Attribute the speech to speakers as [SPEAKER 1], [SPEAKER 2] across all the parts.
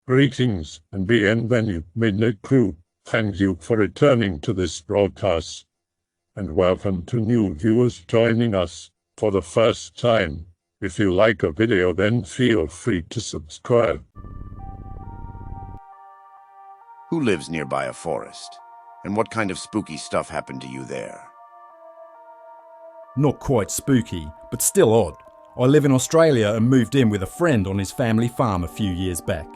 [SPEAKER 1] Greetings and bienvenue, Midnight Crew. Thank you for returning to this broadcast. And welcome to new viewers joining us for the first time. If you like a video, then feel free to subscribe.
[SPEAKER 2] Who lives nearby a forest? And what kind of spooky stuff happened to you there?
[SPEAKER 3] Not quite spooky, but still odd. I live in Australia and moved in with a friend on his family farm a few years back.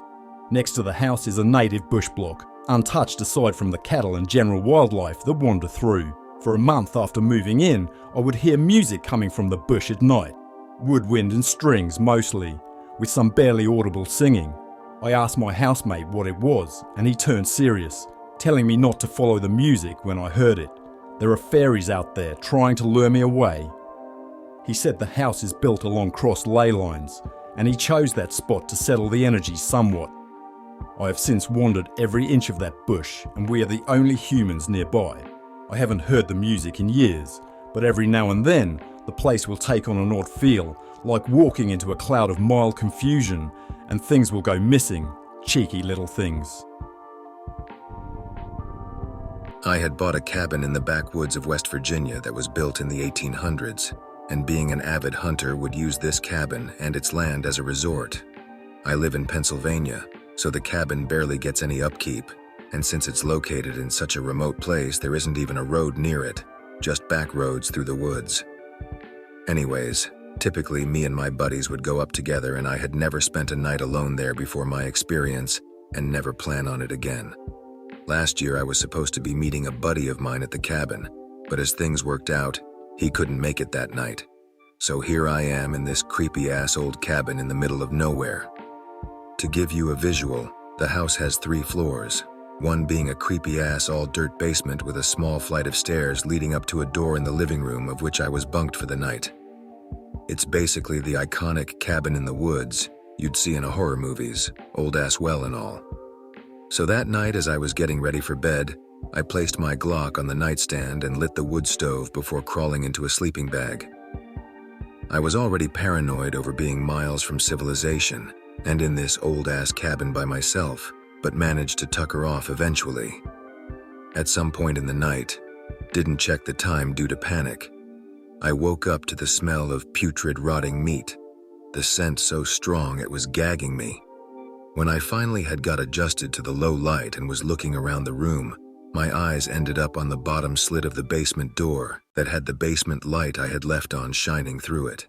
[SPEAKER 3] Next to the house is a native bush block, untouched aside from the cattle and general wildlife that wander through. For a month after moving in, I would hear music coming from the bush at night. Woodwind and strings mostly, with some barely audible singing. I asked my housemate what it was, and he turned serious, telling me not to follow the music when I heard it. There are fairies out there trying to lure me away. He said the house is built along cross ley lines, and he chose that spot to settle the energy somewhat. I have since wandered every inch of that bush, and we are the only humans nearby. I haven't heard the music in years, but every now and then, the place will take on an odd feel, like walking into a cloud of mild confusion, and things will go missing, cheeky little things.
[SPEAKER 4] I had bought a cabin in the backwoods of West Virginia that was built in the 1800s, and being an avid hunter would use this cabin and its land as a resort. I live in Pennsylvania, so the cabin barely gets any upkeep, and since it's located in such a remote place, there isn't even a road near it, just back roads through the woods. Anyways, typically me and my buddies would go up together, and I had never spent a night alone there before my experience, and never plan on it again. Last year I was supposed to be meeting a buddy of mine at the cabin, but as things worked out, he couldn't make it that night. So here I am in this creepy-ass old cabin in the middle of nowhere. To give you a visual, the house has 3 floors, one being a creepy-ass all-dirt basement with a small flight of stairs leading up to a door in the living room of which I was bunked for the night. It's basically the iconic cabin in the woods you'd see in a horror movies, old-ass well and all. So that night as I was getting ready for bed, I placed my Glock on the nightstand and lit the wood stove before crawling into a sleeping bag. I was already paranoid over being miles from civilization and in this old-ass cabin by myself, but managed to tucker off eventually. At some point in the night, didn't check the time due to panic, I woke up to the smell of putrid rotting meat, the scent so strong it was gagging me. When I finally had got adjusted to the low light and was looking around the room, my eyes ended up on the bottom slit of the basement door that had the basement light I had left on shining through it.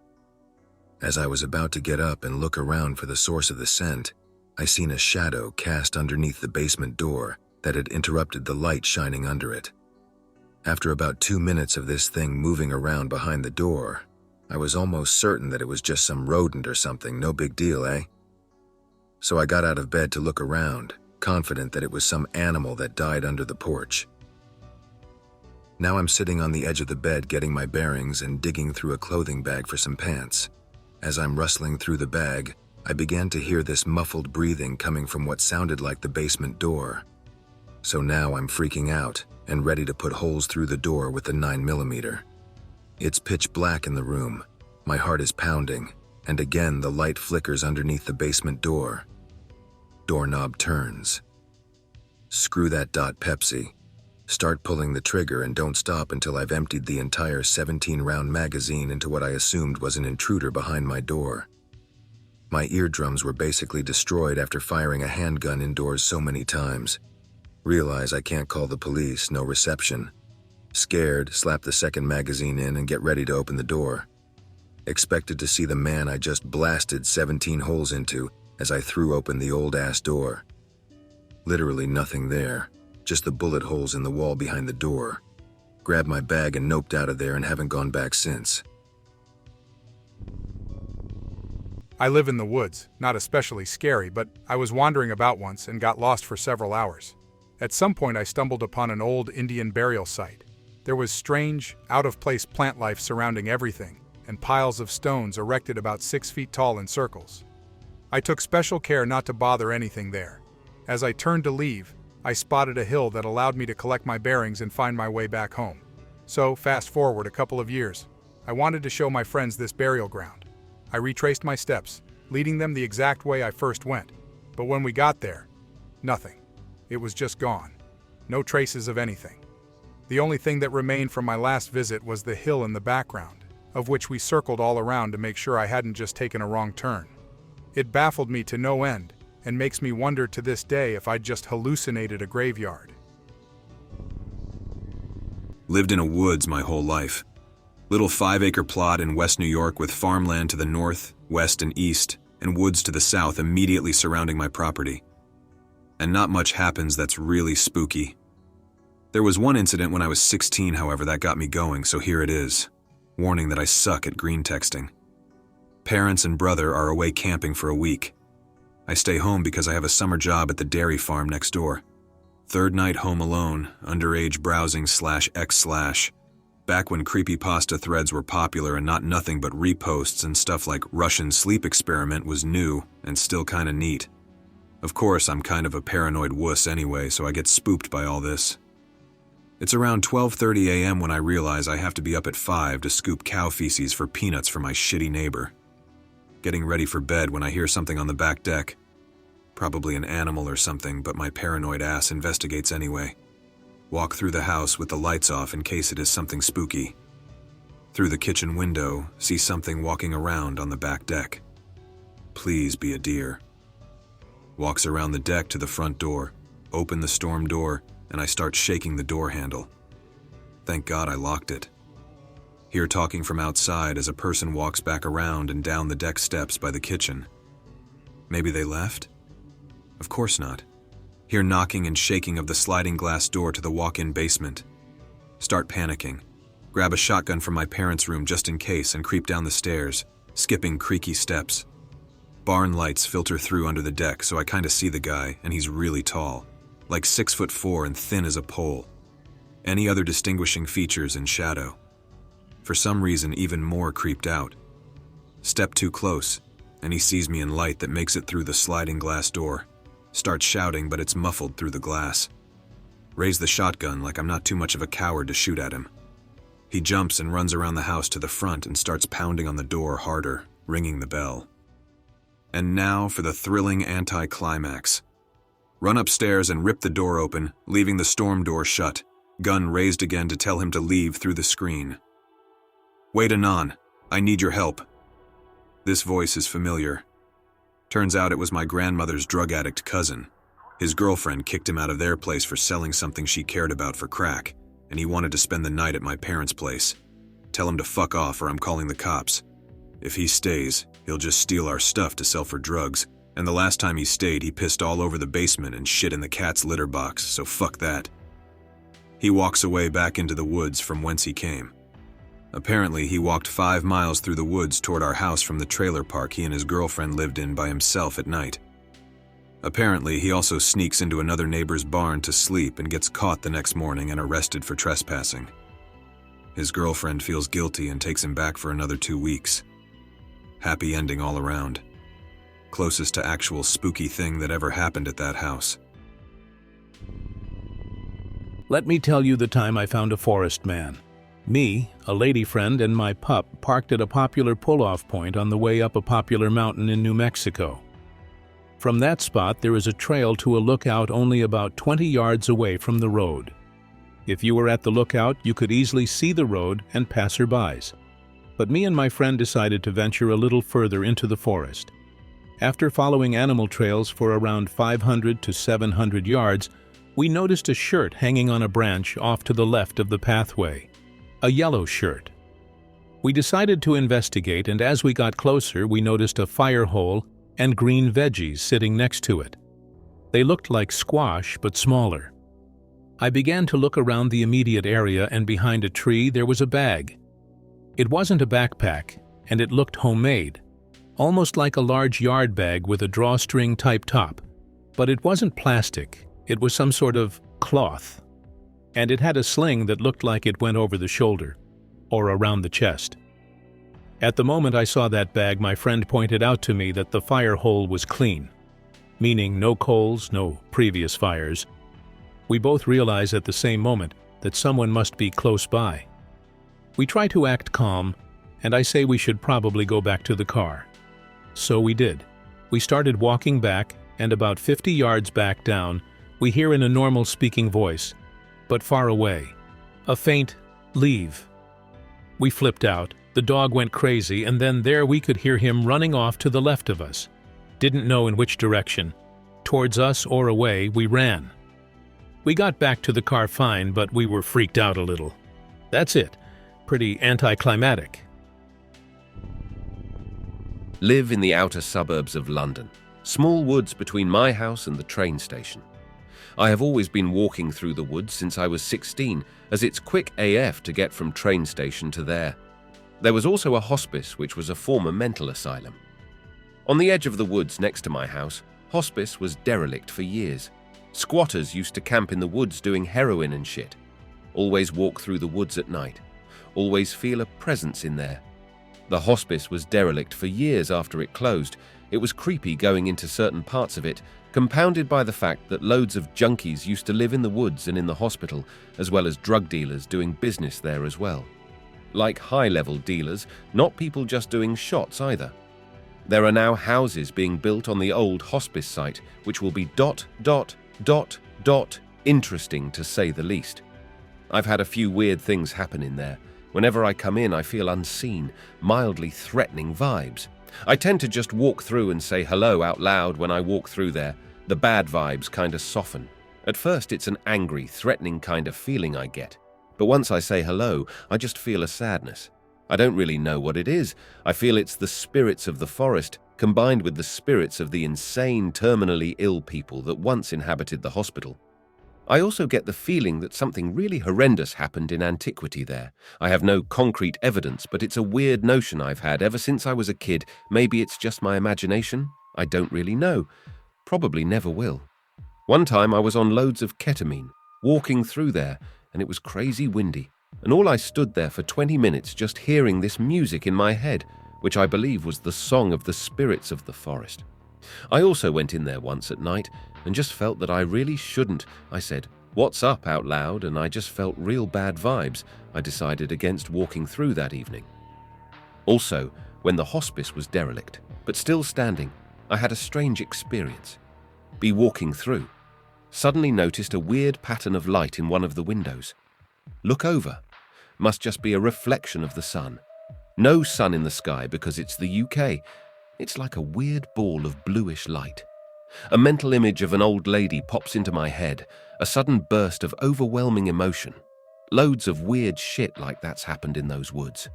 [SPEAKER 4] As I was about to get up and look around for the source of the scent, I seen a shadow cast underneath the basement door that had interrupted the light shining under it. After about 2 minutes of this thing moving around behind the door, I was almost certain that it was just some rodent or something, no big deal, eh? So I got out of bed to look around, confident that it was some animal that died under the porch. Now I'm sitting on the edge of the bed getting my bearings and digging through a clothing bag for some pants. As I'm rustling through the bag, I began to hear this muffled breathing coming from what sounded like the basement door. So now I'm freaking out and ready to put holes through the door with the 9mm. It's pitch black in the room, my heart is pounding, and again the light flickers underneath the basement door. Doorknob turns. Screw that Pepsi. Start pulling the trigger and don't stop until I've emptied the entire 17-round magazine into what I assumed was an intruder behind my door. My eardrums were basically destroyed after firing a handgun indoors so many times. Realize I can't call the police, no reception. Scared, slap the second magazine in and get ready to open the door. Expected to see the man I just blasted 17 holes into as I threw open the old-ass door. Literally nothing there, just the bullet holes in the wall behind the door. Grabbed my bag and noped out of there and haven't gone back since.
[SPEAKER 5] I live in the woods, not especially scary, but I was wandering about once and got lost for several hours. At some point I stumbled upon an old Indian burial site. There was strange, out-of-place plant life surrounding everything, and piles of stones erected about 6 feet tall in circles. I took special care not to bother anything there. As I turned to leave, I spotted a hill that allowed me to collect my bearings and find my way back home. So, fast forward a couple of years, I wanted to show my friends this burial ground. I retraced my steps, leading them the exact way I first went. But when we got there, nothing. It was just gone. No traces of anything. The only thing that remained from my last visit was the hill in the background, of which we circled all around to make sure I hadn't just taken a wrong turn. It baffled me to no end, and makes me wonder to this day if I'd just hallucinated a graveyard.
[SPEAKER 6] Lived in a woods my whole life. Little 5-acre plot in West New York with farmland to the north, west, and east, and woods to the south immediately surrounding my property. And not much happens that's really spooky. There was one incident when I was 16, however, that got me going, so here it is. Warning that I suck at greentexting. Parents and brother are away camping for a week. I stay home because I have a summer job at the dairy farm next door. Third night home alone, underage browsing /x/. Back when creepypasta threads were popular and not nothing but reposts and stuff like Russian sleep experiment was new and still kinda neat. Of course, I'm kind of a paranoid wuss anyway, so I get spooked by all this. It's around 12:30 a.m. when I realize I have to be up at 5 to scoop cow feces for peanuts for my shitty neighbor. Getting ready for bed when I hear something on the back deck. Probably an animal or something, but my paranoid ass investigates anyway. Walk through the house with the lights off in case it is something spooky. Through the kitchen window, see something walking around on the back deck. Please be a deer. Walks around the deck to the front door, open the storm door, and I start shaking the door handle. Thank God I locked it. Hear talking from outside as a person walks back around and down the deck steps by the kitchen. Maybe they left? Of course not. Hear knocking and shaking of the sliding glass door to the walk-in basement. Start panicking. Grab a shotgun from my parents' room just in case and creep down the stairs, skipping creaky steps. Barn lights filter through under the deck, so I kinda see the guy, and he's really tall. Like 6'4" and thin as a pole. Any other distinguishing features in shadow. For some reason, even more creeped out. Step too close, and he sees me in light that makes it through the sliding glass door. Starts shouting, but it's muffled through the glass. Raise the shotgun like I'm not too much of a coward to shoot at him. He jumps and runs around the house to the front and starts pounding on the door harder, ringing the bell. And now for the thrilling anti-climax. Run upstairs and rip the door open, leaving the storm door shut, gun raised again to tell him to leave through the screen. Wait, Anon, I need your help. This voice is familiar. Turns out it was my grandmother's drug addict cousin. His girlfriend kicked him out of their place for selling something she cared about for crack, and he wanted to spend the night at my parents' place. Tell him to fuck off or I'm calling the cops. If he stays, he'll just steal our stuff to sell for drugs. And the last time he stayed, he pissed all over the basement and shit in the cat's litter box, so fuck that. He walks away back into the woods from whence he came. Apparently, he walked 5 miles through the woods toward our house from the trailer park he and his girlfriend lived in by himself at night. Apparently, he also sneaks into another neighbor's barn to sleep and gets caught the next morning and arrested for trespassing. His girlfriend feels guilty and takes him back for another 2 weeks. Happy ending all around. Closest to actual spooky thing that ever happened at that house.
[SPEAKER 7] Let me tell you the time I found a forest man. Me, a lady friend, and my pup parked at a popular pull-off point on the way up a popular mountain in New Mexico. From that spot, there is a trail to a lookout only about 20 yards away from the road. If you were at the lookout, you could easily see the road and passerbys. But me and my friend decided to venture a little further into the forest. After following animal trails for around 500 to 700 yards, we noticed a shirt hanging on a branch off to the left of the pathway. A yellow shirt. We decided to investigate, and as we got closer, we noticed a fire hole and green veggies sitting next to it. They looked like squash, but smaller. I began to look around the immediate area, and behind a tree there was a bag. It wasn't a backpack, and it looked homemade. Almost like a large yard bag with a drawstring-type top. But it wasn't plastic, it was some sort of cloth. And it had a sling that looked like it went over the shoulder, or around the chest. At the moment I saw that bag, my friend pointed out to me that the fire hole was clean, meaning no coals, no previous fires. We both realized at the same moment that someone must be close by. We try to act calm, and I say we should probably go back to the car. So we did. We started walking back, and about 50 yards back down, we hear in a normal speaking voice, but far away, a faint, "Leave." We flipped out, the dog went crazy, and then there we could hear him running off to the left of us. Didn't know in which direction. Towards us or away, we ran. We got back to the car fine, but we were freaked out a little. That's it. Pretty anticlimactic.
[SPEAKER 8] Live in the outer suburbs of London. Small woods between my house and the train station. I have always been walking through the woods since I was 16, as it's quick AF to get from train station to there. There was also a hospice, which was a former mental asylum. On the edge of the woods next to my house, hospice was derelict for years. Squatters used to camp in the woods doing heroin and shit. Always walk through the woods at night. Always feel a presence in there. The hospice was derelict for years after it closed. It was creepy going into certain parts of it, compounded by the fact that loads of junkies used to live in the woods and in the hospital, as well as drug dealers doing business there as well. Like high-level dealers, not people just doing shots either. There are now houses being built on the old hospice site, which will be ... interesting to say the least. I've had a few weird things happen in there. Whenever I come in, I feel unseen, mildly threatening vibes. I tend to just walk through and say hello out loud when I walk through there. The bad vibes kind of soften. At first, it's an angry, threatening kind of feeling I get. But once I say hello, I just feel a sadness. I don't really know what it is. I feel it's the spirits of the forest, combined with the spirits of the insane, terminally ill people that once inhabited the hospital. I also get the feeling that something really horrendous happened in antiquity there. I have no concrete evidence, but it's a weird notion I've had ever since I was a kid. Maybe it's just my imagination? I don't really know. Probably never will. One time I was on loads of ketamine, walking through there, and it was crazy windy. And all I stood there for 20 minutes just hearing this music in my head, which I believe was the song of the spirits of the forest. I also went in there once at night and just felt that I really shouldn't. I said, "What's up?" out loud, and I just felt real bad vibes. I decided against walking through that evening. Also, when the hospice was derelict, but still standing, I had a strange experience. Be walking through. Suddenly noticed a weird pattern of light in one of the windows. Look over. Must just be a reflection of the sun. No sun in the sky because it's the UK. It's like a weird ball of bluish light. A mental image of an old lady pops into my head, a sudden burst of overwhelming emotion. Loads of weird shit like that's happened in those woods.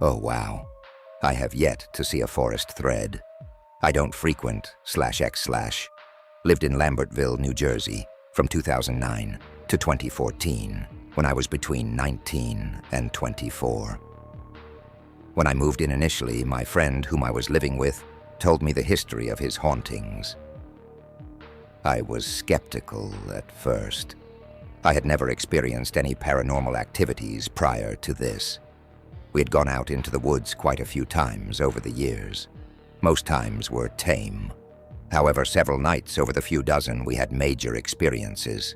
[SPEAKER 9] Oh wow, I have yet to see a forest thread. I don't frequent /x/. Lived in Lambertville, New Jersey from 2009 to 2014 when I was between 19 and 24. When I moved in initially, my friend whom I was living with told me the history of his hauntings. I was skeptical at first. I had never experienced any paranormal activities prior to this. We had gone out into the woods quite a few times over the years. Most times were tame. However, several nights over the few dozen we had major experiences.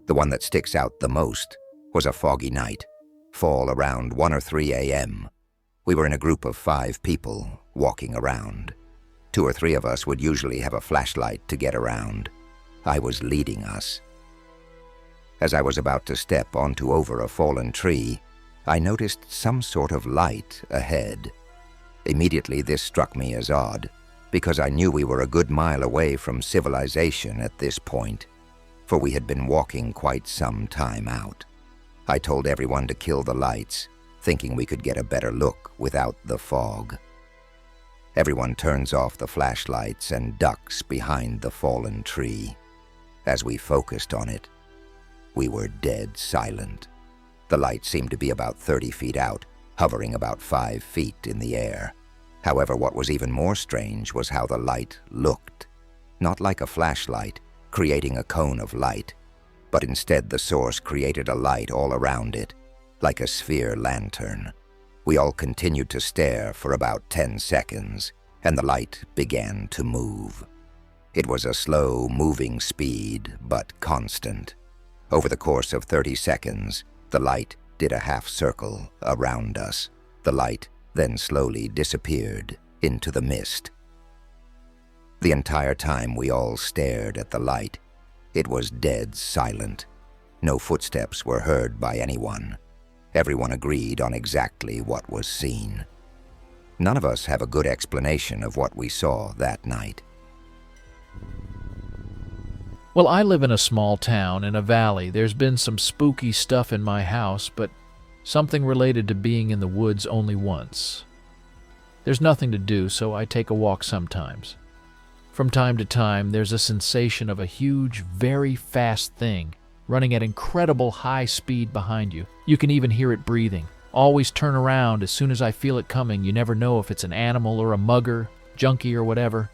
[SPEAKER 9] The one that sticks out the most was a foggy night, fall around 1 or 3 a.m. We were in a group of 5 people walking around. 2 or 3 of us would usually have a flashlight to get around. I was leading us. As I was about to step onto over a fallen tree, I noticed some sort of light ahead. Immediately this struck me as odd, because I knew we were a good mile away from civilization at this point, for we had been walking quite some time out. I told everyone to kill the lights, thinking we could get a better look without the fog. Everyone turns off the flashlights and ducks behind the fallen tree. As we focused on it, we were dead silent. The light seemed to be about 30 feet out, hovering about 5 feet in the air. However, what was even more strange was how the light looked. Not like a flashlight, creating a cone of light, but instead the source created a light all around it, like a sphere lantern. We all continued to stare for about 10 seconds, and the light began to move. It was a slow, moving speed, but constant. Over the course of 30 seconds, the light did a half circle around us. The light then slowly disappeared into the mist. The entire time we all stared at the light. It was dead silent. No footsteps were heard by anyone. Everyone agreed on exactly what was seen. None of us have a good explanation of what we saw that night.
[SPEAKER 10] Well, I live in a small town in a valley. There's been some spooky stuff in my house, but something related to being in the woods only once. There's nothing to do, so I take a walk sometimes. From time to time, there's a sensation of a huge, very fast thing running at incredible high speed behind you. You can even hear it breathing. Always turn around as soon as I feel it coming. You never know if it's an animal or a mugger, junkie or whatever.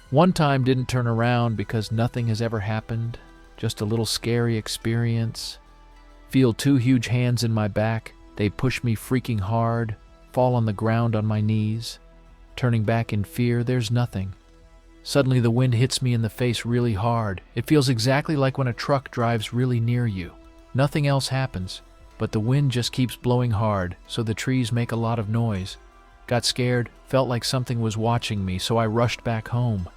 [SPEAKER 10] One time didn't turn around because nothing has ever happened. Just a little scary experience. Feel two huge hands in my back. They push me freaking hard. Fall on the ground on my knees. Turning back in fear, there's nothing. Suddenly the wind hits me in the face really hard. It feels exactly like when a truck drives really near you. Nothing else happens, but the wind just keeps blowing hard, so the trees make a lot of noise. Got scared, felt like something was watching me, so I rushed back home.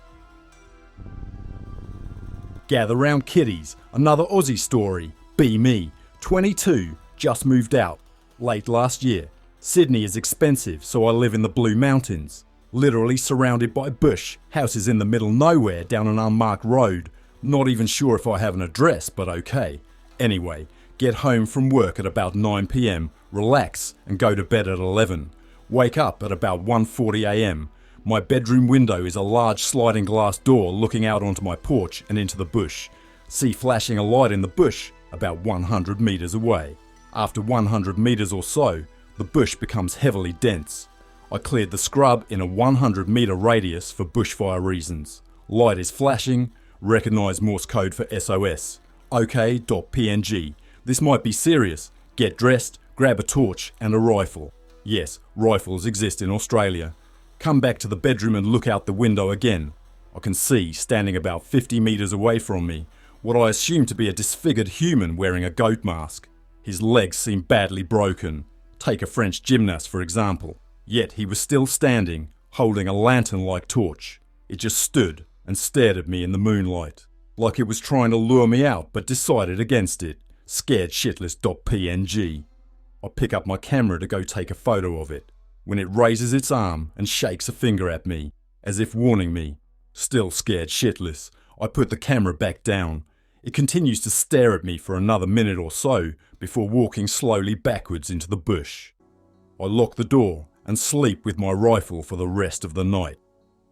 [SPEAKER 3] Gather round kiddies, another Aussie story. Be me, 22, just moved out. Late last year. Sydney is expensive, so I live in the Blue Mountains. Literally surrounded by bush, houses in the middle nowhere down an unmarked road. Not even sure if I have an address, but okay. Anyway, get home from work at about 9 PM, relax and go to bed at 11. Wake up at about 1:40 AM. My bedroom window is a large sliding glass door looking out onto my porch and into the bush. See flashing a light in the bush about 100 metres away. After 100 metres or so, the bush becomes heavily dense. I cleared the scrub in a 100 metre radius for bushfire reasons. Light is flashing, recognise Morse code for SOS. OK.png. This might be serious. Get dressed, grab a torch and a rifle. Yes, rifles exist in Australia. Come back to the bedroom and look out the window again. I can see, standing about 50 metres away from me, what I assume to be a disfigured human wearing a goat mask. His legs seem badly broken. Take a French gymnast, for example. Yet he was still standing, holding a lantern-like torch. It just stood and stared at me in the moonlight, like it was trying to lure me out but decided against it. Scared shitless.png. I pick up my camera to go take a photo of it, when it raises its arm and shakes a finger at me, as if warning me. Still scared shitless, I put the camera back down. It continues to stare at me for another minute or so before walking slowly backwards into the bush. I lock the door and sleep with my rifle for the rest of the night.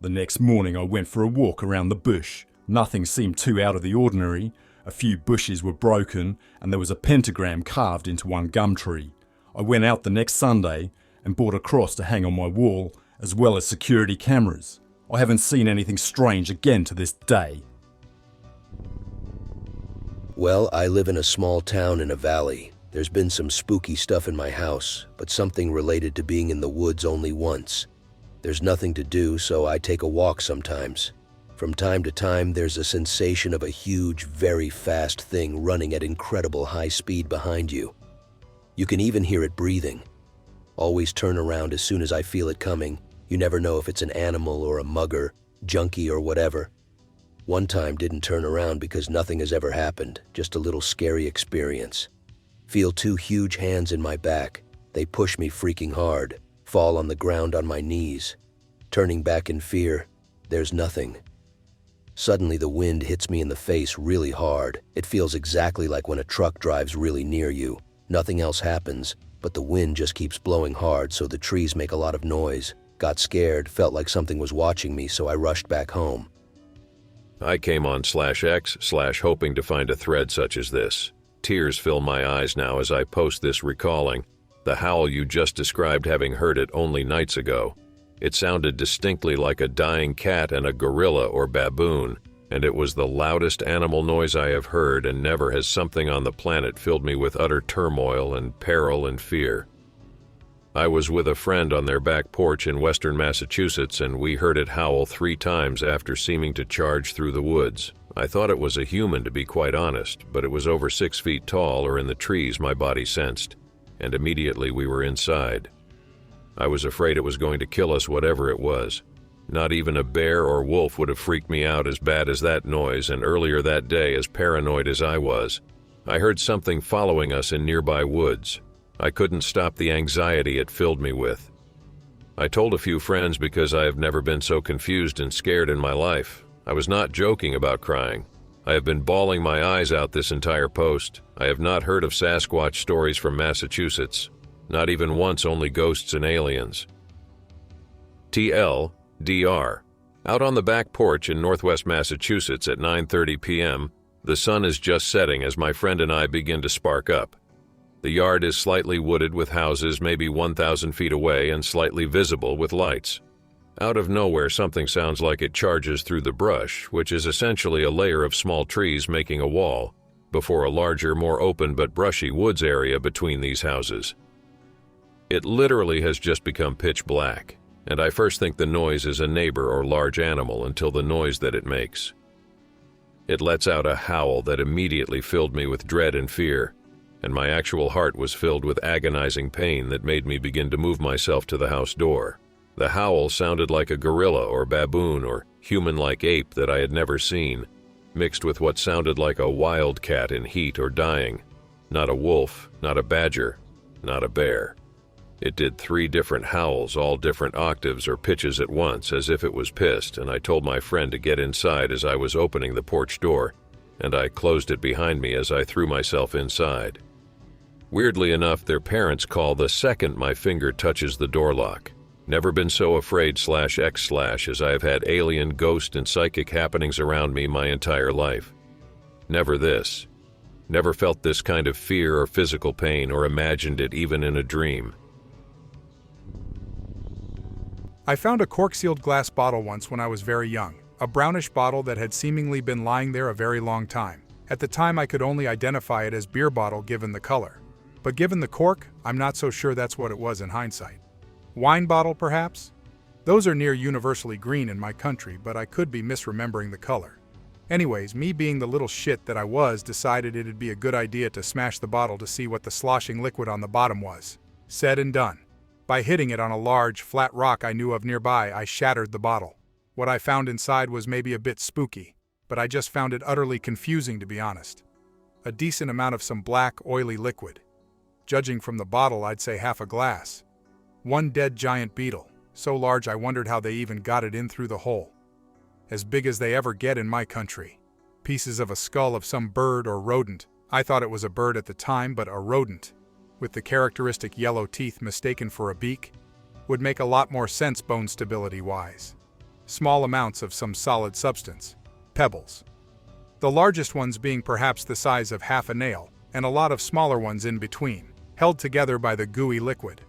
[SPEAKER 3] The next morning I went for a walk around the bush. Nothing seemed too out of the ordinary. A few bushes were broken and there was a pentagram carved into one gum tree. I went out the next Sunday and bought a cross to hang on my wall, as well as security cameras. I haven't seen anything strange again to this day.
[SPEAKER 11] Well, I live in a small town in a valley. There's been some spooky stuff in my house, but something related to being in the woods only once. There's nothing to do, so I take a walk sometimes. From time to time, there's a sensation of a huge, very fast thing running at incredible high speed behind you. You can even hear it breathing. Always turn around as soon as I feel it coming. You never know if it's an animal or a mugger, junkie or whatever. One time didn't turn around because nothing has ever happened, just a little scary experience. Feel two huge hands in my back. They push me freaking hard. Fall on the ground on my knees. Turning back in fear, there's nothing. Suddenly the wind hits me in the face really hard. It feels exactly like when a truck drives really near you. Nothing else happens, but the wind just keeps blowing hard, so the trees make a lot of noise. Got scared, felt like something was watching me, so I rushed back home.
[SPEAKER 12] I came on /x/ hoping to find a thread such as this. Tears fill my eyes now as I post this, recalling the howl you just described, having heard it only nights ago. It sounded distinctly like a dying cat and a gorilla or baboon, and it was the loudest animal noise I have heard, and never has something on the planet filled me with utter turmoil and peril and fear. I was with a friend on their back porch in western Massachusetts, and we heard it howl 3 times after seeming to charge through the woods. I thought it was a human, to be quite honest, but it was over 6 feet tall, or in the trees, my body sensed, and immediately we were inside. I was afraid it was going to kill us, whatever it was. Not even a bear or wolf would have freaked me out as bad as that noise, and earlier that day, as paranoid as I was, I heard something following us in nearby woods. I couldn't stop the anxiety it filled me with. I told a few friends because I have never been so confused and scared in my life. I was not joking about crying. I have been bawling my eyes out this entire post. I have not heard of Sasquatch stories from Massachusetts. Not even once only ghosts and aliens. TL, DR. Out on the back porch in northwest Massachusetts at 9:30 p.m., the sun is just setting as my friend and I begin to spark up. The yard is slightly wooded with houses maybe 1,000 feet away and slightly visible with lights. Out of nowhere, something sounds like it charges through the brush, which is essentially a layer of small trees making a wall, before a larger, more open but brushy woods area between these houses. It literally has just become pitch black, and I first think the noise is a neighbor or large animal until the noise that it makes. It lets out a howl that immediately filled me with dread and fear, and my actual heart was filled with agonizing pain that made me begin to move myself to the house door. The howl sounded like a gorilla or baboon or human-like ape that I had never seen, mixed with what sounded like a wildcat in heat or dying. Not a wolf, not a badger, not a bear. It did 3 different howls, all different octaves or pitches at once, as if it was pissed, and I told my friend to get inside as I was opening the porch door, and I closed it behind me as I threw myself inside. Weirdly enough, their parents call the second my finger touches the door lock. Never been so afraid /x/ as I have had alien, ghost, and psychic happenings around me my entire life. Never this. Never felt this kind of fear or physical pain or imagined it even in a dream.
[SPEAKER 5] I found a cork-sealed glass bottle once when I was very young, a brownish bottle that had seemingly been lying there a very long time. At the time I could only identify it as beer bottle given the color. But given the cork, I'm not so sure that's what it was in hindsight. Wine bottle, perhaps? Those are near universally green in my country, but I could be misremembering the color. Anyways, me being the little shit that I was, decided it'd be a good idea to smash the bottle to see what the sloshing liquid on the bottom was. Said and done. By hitting it on a large, flat rock I knew of nearby, I shattered the bottle. What I found inside was maybe a bit spooky, but I just found it utterly confusing, to be honest. A decent amount of some black, oily liquid. Judging from the bottle, I'd say half a glass. One dead giant beetle, so large I wondered how they even got it in through the hole. As big as they ever get in my country. Pieces of a skull of some bird or rodent. I thought it was a bird at the time, but a rodent, with the characteristic yellow teeth mistaken for a beak, would make a lot more sense bone stability-wise. Small amounts of some solid substance. Pebbles. The largest ones being perhaps the size of half a nail, and a lot of smaller ones in between, held together by the gooey liquid.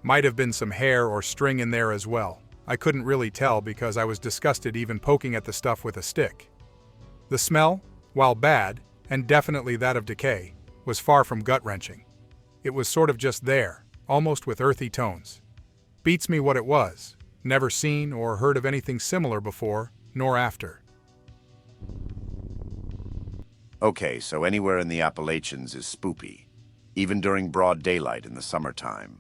[SPEAKER 5] Might have been some hair or string in there as well. I couldn't really tell because I was disgusted even poking at the stuff with a stick. The smell, while bad, and definitely that of decay, was far from gut-wrenching. It was sort of just there, almost with earthy tones. Beats me what it was. Never seen or heard of anything similar before, nor after.
[SPEAKER 2] Okay, so anywhere in the Appalachians is spoopy, even during broad daylight in the summertime.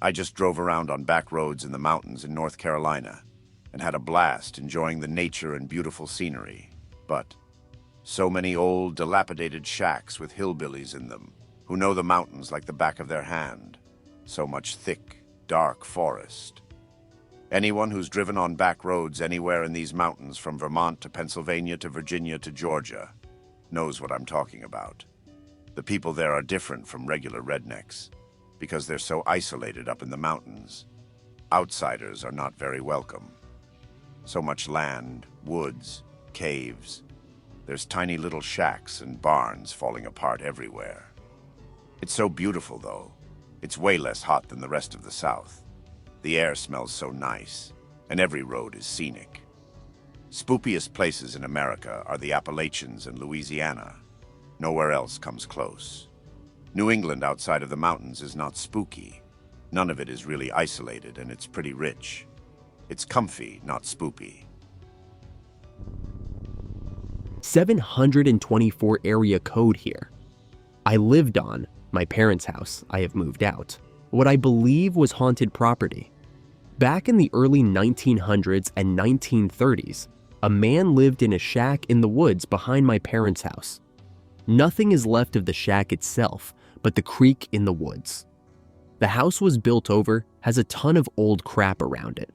[SPEAKER 2] I just drove around on back roads in the mountains in North Carolina and had a blast enjoying the nature and beautiful scenery. But so many old, dilapidated shacks with hillbillies in them who know the mountains like the back of their hand. So much thick, dark forest. Anyone who's driven on back roads anywhere in these mountains from Vermont to Pennsylvania to Virginia to Georgia knows what I'm talking about. The people there are different from regular rednecks, because they're so isolated up in the mountains. Outsiders are not very welcome. So much land, woods, caves. There's tiny little shacks and barns falling apart everywhere. It's so beautiful, though. It's way less hot than the rest of the South. The air smells so nice, and every road is scenic. Spookiest places in America are the Appalachians and Louisiana. Nowhere else comes close. New England outside of the mountains is not spooky. None of it is really isolated, and it's pretty rich. It's comfy, not spoopy.
[SPEAKER 13] 724 area code here. I lived on my parents' house. I have moved out. What I believe was haunted property. Back in the early 1900s and 1930s, a man lived in a shack in the woods behind my parents' house. Nothing is left of the shack itself but the creek in the woods. The house was built over, has a ton of old crap around it.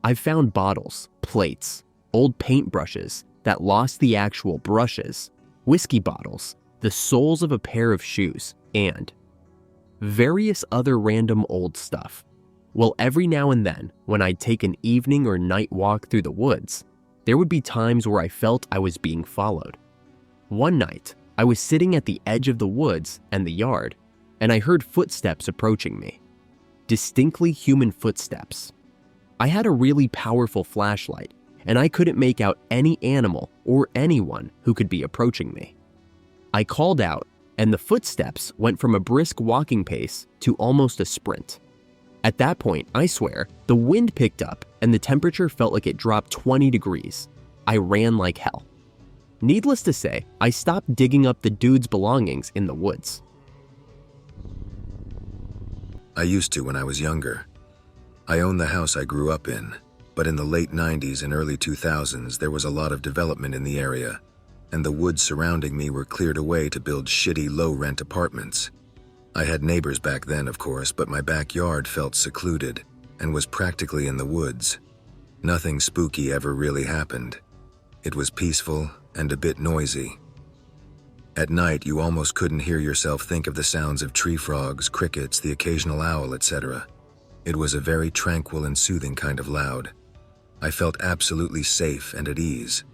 [SPEAKER 13] I've found bottles, plates, old paintbrushes that lost the actual brushes, whiskey bottles, the soles of a pair of shoes, and various other random old stuff. Well, every now and then, when I'd take an evening or night walk through the woods, there would be times where I felt I was being followed. One night, I was sitting at the edge of the woods and the yard, and I heard footsteps approaching me. Distinctly human footsteps. I had a really powerful flashlight, and I couldn't make out any animal or anyone who could be approaching me. I called out, and the footsteps went from a brisk walking pace to almost a sprint. At that point, I swear, the wind picked up and the temperature felt like it dropped 20 degrees. I ran like hell. Needless to say, I stopped digging up the dude's belongings in the woods.
[SPEAKER 4] I used to when I was younger. I owned the house I grew up in, but in the late 90s and early 2000s there was a lot of development in the area, and the woods surrounding me were cleared away to build shitty low-rent apartments. I had neighbors back then, of course, but my backyard felt secluded and was practically in the woods. Nothing spooky ever really happened. It was peaceful and a bit noisy. At night, you almost couldn't hear yourself think of the sounds of tree frogs, crickets, the occasional owl, etc. It was a very tranquil and soothing kind of loud. I felt absolutely safe and at ease.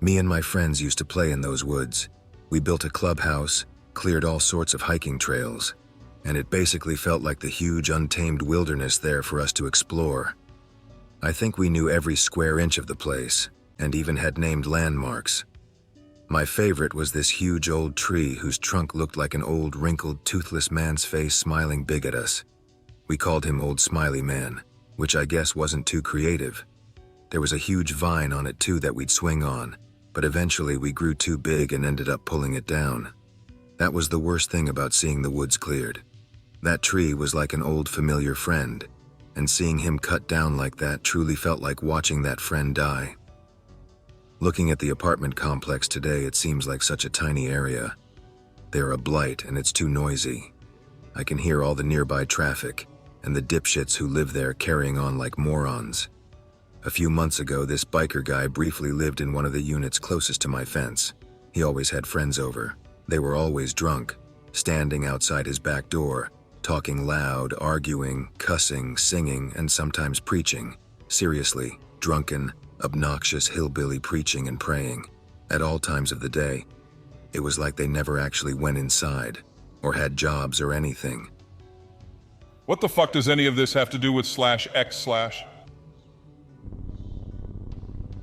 [SPEAKER 4] Me and my friends used to play in those woods. We built a clubhouse, cleared all sorts of hiking trails, and it basically felt like the huge untamed wilderness there for us to explore. I think we knew every square inch of the place, and even had named landmarks. My favorite was this huge old tree whose trunk looked like an old wrinkled, toothless man's face smiling big at us. We called him Old Smiley Man, which I guess wasn't too creative. There was a huge vine on it too that we'd swing on, but eventually we grew too big and ended up pulling it down. That was the worst thing about seeing the woods cleared. That tree was like an old familiar friend, and seeing him cut down like that truly felt like watching that friend die. Looking at the apartment complex today, it seems like such a tiny area. They're a blight and it's too noisy. I can hear all the nearby traffic, and the dipshits who live there carrying on like morons. A few months ago, this biker guy briefly lived in one of the units closest to my fence. He always had friends over. They were always drunk, standing outside his back door, talking loud, arguing, cussing, singing, and sometimes preaching. Seriously, drunken, obnoxious hillbilly preaching and praying, at all times of the day. It was like they never actually went inside, or had jobs or anything.
[SPEAKER 14] What the fuck does any of this have to do with /x/?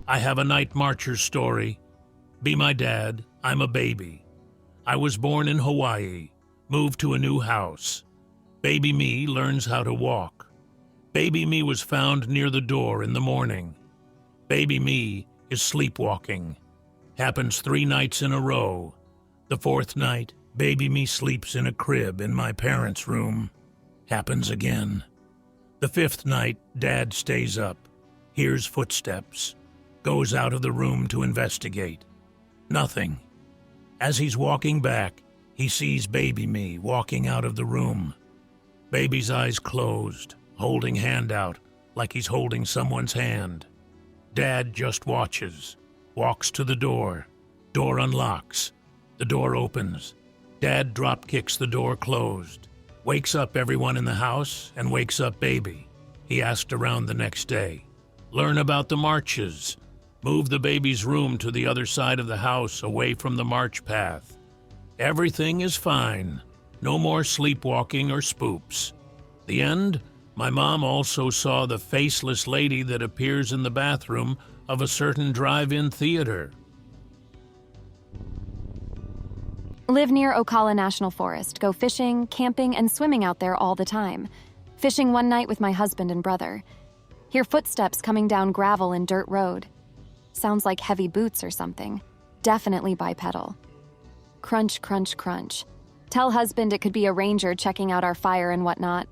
[SPEAKER 7] I have a night marcher story. Be my dad, I'm a baby. I was born in Hawaii, moved to a new house. Baby me learns how to walk. Baby me was found near the door in the morning. Baby me is sleepwalking. Happens 3 nights in a row. The 4th night, baby me sleeps in a crib in my parents' room. Happens again. The 5th night, dad stays up, hears footsteps, goes out of the room to investigate. Nothing. As he's walking back, he sees baby me walking out of the room. Baby's eyes closed, holding hand out, like he's holding someone's hand. Dad just watches, walks to the door. Door unlocks. The door opens. Dad drop kicks the door closed. Wakes up everyone in the house and wakes up baby. He asked around the next day. Learn about the marches. Move the baby's room to the other side of the house away from the march path. Everything is fine. No more sleepwalking or spoops. The end? My mom also saw the faceless lady that appears in the bathroom of a certain drive-in theater.
[SPEAKER 15] Live near Ocala National Forest. Go fishing, camping, and swimming out there all the time. Fishing one night with my husband and brother. Hear footsteps coming down gravel and dirt road. Sounds like heavy boots or something. Definitely bipedal. Crunch, crunch, crunch. Tell husband it could be a ranger checking out our fire and whatnot.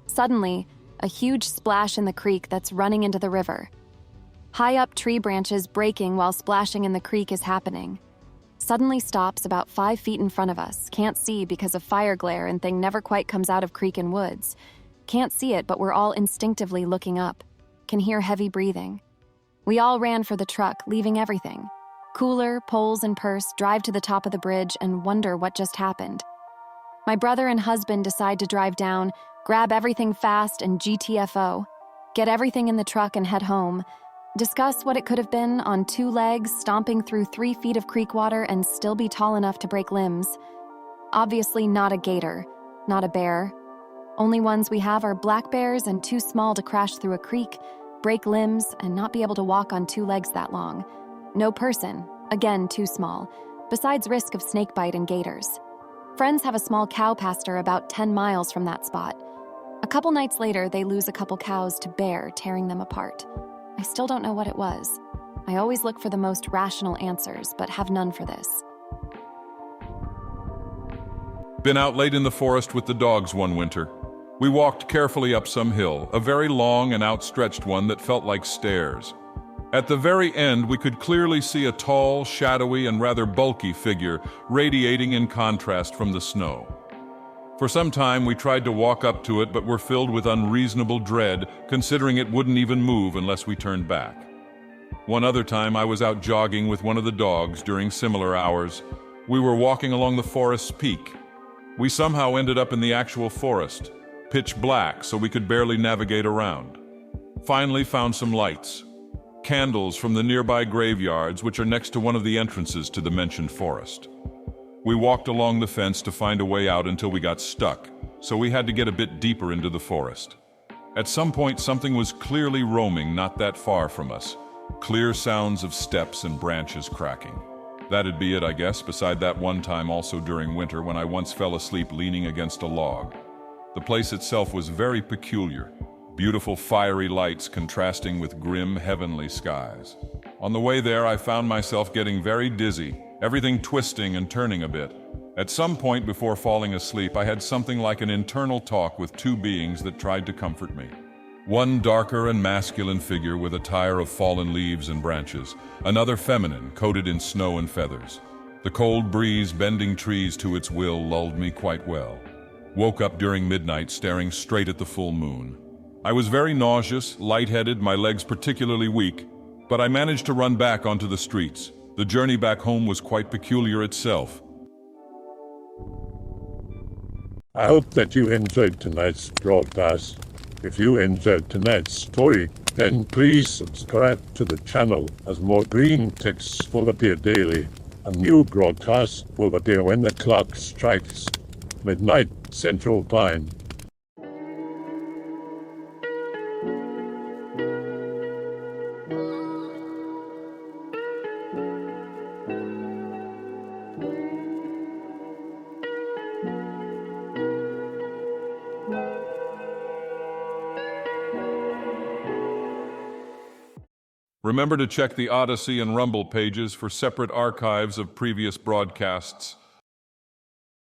[SPEAKER 15] Suddenly, a huge splash in the creek that's running into the river. High up tree branches breaking while splashing in the creek is happening. Suddenly stops about 5 feet in front of us, can't see because of fire glare and thing never quite comes out of creek and woods. Can't see it, but we're all instinctively looking up. Can hear heavy breathing. We all ran for the truck, leaving everything. Cooler, poles, and purse, drive to the top of the bridge and wonder what just happened. My brother and husband decide to drive down, grab everything fast and GTFO, get everything in the truck and head home, discuss what it could have been on 2 legs, stomping through 3 feet of creek water and still be tall enough to break limbs. Obviously not a gator, not a bear. Only ones we have are black bears and too small to crash through a creek, break limbs, and not be able to walk on 2 legs that long. No person, again too small, besides risk of snakebite and gators. Friends have a small cow pasture about 10 miles from that spot. A couple nights later, they lose a couple cows to bear, tearing them apart. I still don't know what it was. I always look for the most rational answers, but have none for this.
[SPEAKER 14] Been out late in the forest with the dogs one winter. We walked carefully up some hill, a very long and outstretched one that felt like stairs. At the very end, we could clearly see a tall, shadowy, and rather bulky figure radiating in contrast from the snow. For some time, we tried to walk up to it, but were filled with unreasonable dread, considering it wouldn't even move unless we turned back. One other time, I was out jogging with one of the dogs during similar hours. We were walking along the forest's peak. We somehow ended up in the actual forest, pitch black so we could barely navigate around. Finally found some lights. Candles from the nearby graveyards, which are next to one of the entrances to the mentioned forest. We walked along the fence to find a way out until we got stuck, so we had to get a bit deeper into the forest. At some point, something was clearly roaming not that far from us. Clear sounds of steps and branches cracking. That'd be it, I guess, beside that one time also during winter when I once fell asleep leaning against a log. The place itself was very peculiar. Beautiful fiery lights contrasting with grim heavenly skies. On the way there, I found myself getting very dizzy, everything twisting and turning a bit. At some point before falling asleep, I had something like an internal talk with 2 beings that tried to comfort me. One darker and masculine figure with attire of fallen leaves and branches, another feminine, coated in snow and feathers. The cold breeze bending trees to its will lulled me quite well. Woke up during midnight staring straight at the full moon. I was very nauseous, lightheaded, my legs particularly weak, but I managed to run back onto the streets. The journey back home was quite peculiar itself.
[SPEAKER 1] I hope that you enjoyed tonight's broadcast. If you enjoyed tonight's story, then please subscribe to the channel as more green texts will appear daily. A new broadcast will appear when the clock strikes midnight Central Time.
[SPEAKER 14] Remember to check the Odyssey and Rumble pages for separate archives of previous broadcasts.